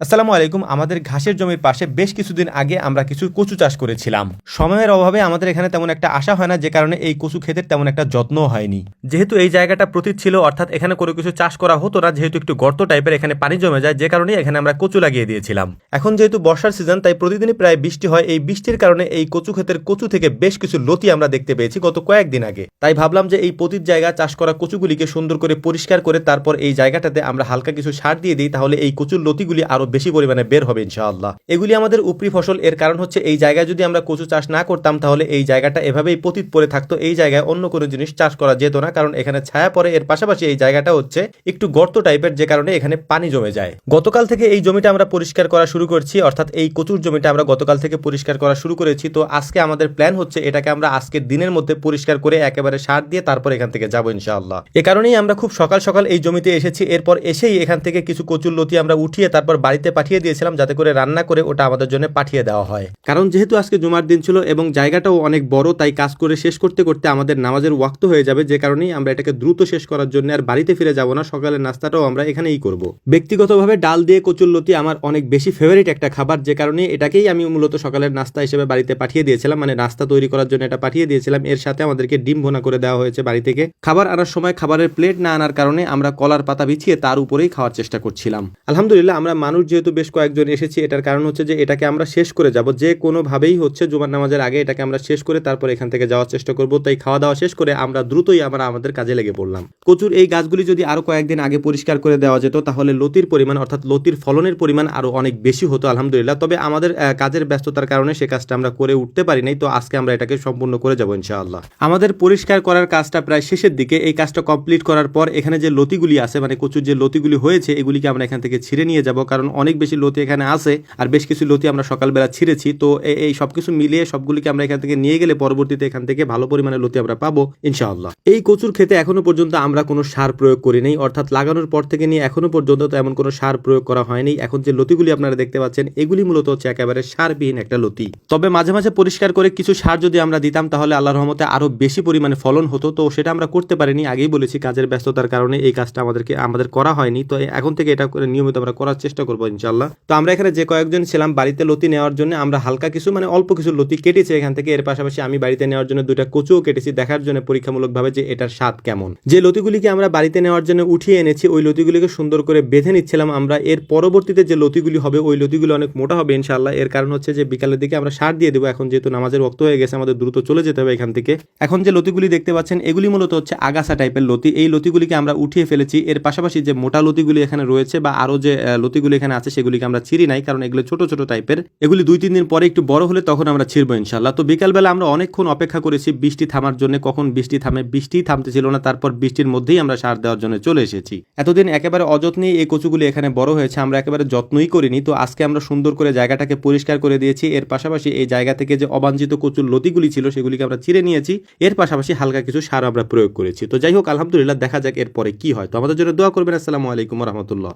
আসসালামু আলাইকুম। আমাদের ঘাসের জমির পাশে বেশ কিছুদিন আগে আমরা কিছু কচু চাষ করেছিলাম। সময়ের অভাবে আমাদের এখানে তেমন একটা আশা হয় না, যে কারণে এই কচু ক্ষেতের তেমন একটা যত্নও হয়নি। যেহেতু এই জায়গাটা প্রতীত ছিল, অর্থাৎ এখানে কোনো কিছু চাষ করা হতো না, যেহেতু একটু গর্ত টাইপের, এখানে পানি জমে যায়, যে কারণে এখানে আমরা কচু লাগিয়ে দিয়েছিলাম। এখন যেহেতু বর্ষার সিজন, তাই প্রতিদিনই প্রায় বৃষ্টি হয়। এই বৃষ্টির কারণে এই কচু ক্ষেতের কচু থেকে বেশ কিছু লতি আমরা দেখতে পেয়েছি গত কয়েকদিন আগে। তাই ভাবলাম যে এই পতিত জায়গা চাষ করা কচুগুলিকে সুন্দর করে পরিষ্কার করে তারপর এই জায়গাটাতে আমরা হালকা কিছু সার দিয়ে দিই, তাহলে এই কচুর লতিগুলি আরো বেশি পরিমাণে বের হবে ইনশাআল্লাহ। এগুলি আমাদের উপরি ফসল। এর কারণ হচ্ছে এই জায়গায় যদি আমরা কচু চাষ না করতাম, তাহলে এই জায়গাটা এভাবেই পতিত পড়ে থাকতো, এই জায়গায় অন্য কোনো জিনিস চাষ করা যেত না, কারণ এখানে ছায়া পড়ে। এর পাশাপাশি এই জায়গাটা হচ্ছে একটু গর্ত টাইপের, যে কারণে এখানে পানি জমে যায়। গতকাল থেকে এই জমিটা আমরা পরিষ্কার করা শুরু করছি, অর্থাৎ এই কচুর জমিটা আমরা গতকাল থেকে পরিষ্কার করা শুরু করেছি। তো আজকে আমাদের প্ল্যান হচ্ছে এটাকে আমরা আজকের দিনের মধ্যে পরিষ্কার করে একেবারে সার দিয়ে তারপর এখান থেকে যাবো ইনশাআল্লাহ। এ কারণেই আমরা খুব সকাল সকাল এই জমিতে এসেছি। এরপর এসেই এখান থেকে কিছু কচুর লতি আমরা উঠিয়ে তারপর বাড়িতে পাঠিয়ে দিয়েছিলাম, যাতে করে রান্না করে ওটা আমাদের জন্য পাঠিয়ে দেওয়া হয়। কারণ যেহেতু আজকে জুমার দিন ছিল এবং জায়গাটাও অনেক বড়, তাই কাজ করে শেষ করতে করতে আমাদের নামাজের ওয়াক্ত হয়ে যাবে, যে কারণেই আমরা এটাকে দ্রুত শেষ করার জন্য আর বাড়িতে ফিরে যাব না। সকালের নাস্তাটাও আমরা এখানেই করব। ব্যক্তিগতভাবে ডাল দিয়ে কচুর লতি আমার অনেক বেশি ফেভারিট একটা খাবার, যে কারণে এটাকেই আমি মূলত সকালের নাস্তা হিসেবে বাড়িতে পাঠিয়ে দিয়েছিলাম, মানে নাস্তা তৈরি করার জন্য এটা পাঠিয়ে দিয়েছিলাম। এর সাথে আমাদেরকে ডিম ভুনা করে দেওয়া হয়েছে বাড়ি থেকে। খাবার আনার সময় খাবারের প্লেট না আনার কারণে আমরা কলার পাতা বিছিয়ে তার উপরেই খাওয়ার চেষ্টা করছিলাম। আলহামদুলিল্লাহ, আমরা মানুষ যেহেতু বেশ কয়েকজন এসেছি, এটার কারণ হচ্ছে যে এটাকে আমরা শেষ করে যাব, যে কোনোভাবেই হচ্ছে জুমার নামাজের আগে এটাকে আমরা শেষ করে তারপর এখান থেকে যাওয়ার চেষ্টা করব। তাই খাওয়া দাওয়া শেষ করে আমরা দ্রুতই আমরা আমাদের কাজে লেগে পড়লাম। কচুর এই গাছগুলি যদি আরো কয়েকদিন আগে পরিষ্কার করে দেওয়া যেত, তাহলে লতির পরিমাণ অর্থাৎ লতির ফলনের পরিমাণ আরো অনেক বেশি হতো আলহামদুলিল্লাহ। তবে আমাদের কাজের ব্যস্ততার কারণে সে কাজটা আমরা করে উঠতে পারি নাই। তো আজকে আমরা এটাকে সম্পূর্ণ করে যাব ইনশাআল্লাহ। আমাদের পরিষ্কার করার কাজটা প্রায় শেষের দিকে। এই কাজটা কমপ্লিট করার পর এখানে যে লতিগুলি আছে, মানে কচুর যে লতিগুলি হয়েছে, এগুলিকে আমরা এখান থেকে ছিঁড়ে নিয়ে যাব, কারণ অনেক বেশি লতি এখানে আছে আর বেশ কিছু লতি আমরা সকালবেলা ছিঁড়েছি। তো এই সবকিছু মিলিয়ে সবগুলিকে আমরা এখান থেকে নিয়ে গেলে পরবর্তীতে এখান থেকে ভালো পরিমাণে লতি আমরা পাবো ইনশাআল্লাহ। এই কচুর ক্ষেতে এখনো পর্যন্ত আমরা কোনো সার প্রয়োগ করি নাই, অর্থাৎ লাগানোর পর থেকে নিয়ে এখনো পর্যন্ত তো এমন কোনো সার প্রয়োগ করা হয়নি। এখন যে লতিগুলি আপনারা দেখতে পাচ্ছেন, এগুলি মূলত হচ্ছে একেবারে সারবিহীন একটা লতি। তবে মাঝে মাঝে পরিষ্কার করে কিছু সার যদি আমরা দিতাম, তাহলে আল্লাহর রহমতে আরো বেশি পরিমাণে ফলন হতো। তো সেটা আমরা করতে পারিনি, আগেই বলেছি কাজের ব্যস্ততার কারণে এই কাজটা আমাদের করা হয়নি। তো এখন থেকে এটা নিয়মিত আমরা করার চেষ্টা করবো ইনশাআল্লাহ। তো আমরা এখানে যে কয়েকজন ছিলাম বাড়িতে লতি নেওয়ার জন্য, আমরা হালকা কিছু মানে অল্প কিছু লতি কেটেছি এখান থেকে। এর পাশাপাশি আমি বাড়িতে নেওয়ার জন্য দুইটা কচুও কেটেছি, দেখার জন্য পরীক্ষামূলকভাবে যে এটার স্বাদ কেমন। যে লতিগুলিকে আমরা বাড়িতে নেওয়ার জন্য উঠিয়ে এনেছি, ওই লতিগুলিকে সুন্দর করে বেঁধে নিচ্ছিলাম আমরা। এর পরবর্তীতে যে লতিগুলি হবে, ওই লতিগুলি অনেক মোটা হবে ইনশাআল্লাহ। এর কারণ হচ্ছে যে বিকালের দিকে আমরা সার দিয়ে দেবো। এখন যেহেতু নামাজের ওয়াক্ত হয়ে গেছে, আমাদের দ্রুত চলে যেতে হবে এখান থেকে। এখন যে লতিগুলি দেখতে পাচ্ছেন, এগুলি মূলত হচ্ছে আগাছা টাইপের লতি। এই লতিগুলিকে আমরা উঠিয়ে ফেলেছি। এর পাশাপাশি যে মোটা লতিগুলি এখানে রয়েছে বা আরো যে লতিগুলি এখানে আছে, সেগুলিকে আমরা ছিঁড়ি নাই, কারণ এগুলো ছোট ছোট টাইপের। এগুলি 2-3 দিন পরে একটু বড় হলে তখন আমরা ছিড়বো ইনশাআল্লাহ। তো বিকালবেলা আমরা অনেকক্ষণ অপেক্ষা করেছি বৃষ্টি থামার জন্য। কখন বৃষ্টি থামে, বৃষ্টি থামতেছিল না। তারপর বৃষ্টির মধ্যেই আমরা সার দেওয়ার জন্য চলে এসেছি। এতদিন একেবারে অযত্নেই এই কচুগুলি এখানে বড় হয়েছে, আমরা একেবারে যত্নই করিনি। তো আজকে আমরা সুন্দর করে জায়গাটাকে পরিষ্কার করে দিয়েছি। এর পাশাপাশি এই জায়গা থেকে যে অবাঞ্ছিত কচুর লতিগুলি ছিল, সেগুলিকে আমরা ছিঁড়ে নিয়েছি। এর পাশাপাশি হালকা কিছু সার আমরা প্রয়োগ করেছি। তো যাই হোক, আলহামদুলিল্লাহ, দেখা যাক এরপরে কি হয়। তো আমাদের জন্য দোয়া করবেন। আসসালামু আলাইকুম ওয়া রাহমাতুল্লাহ।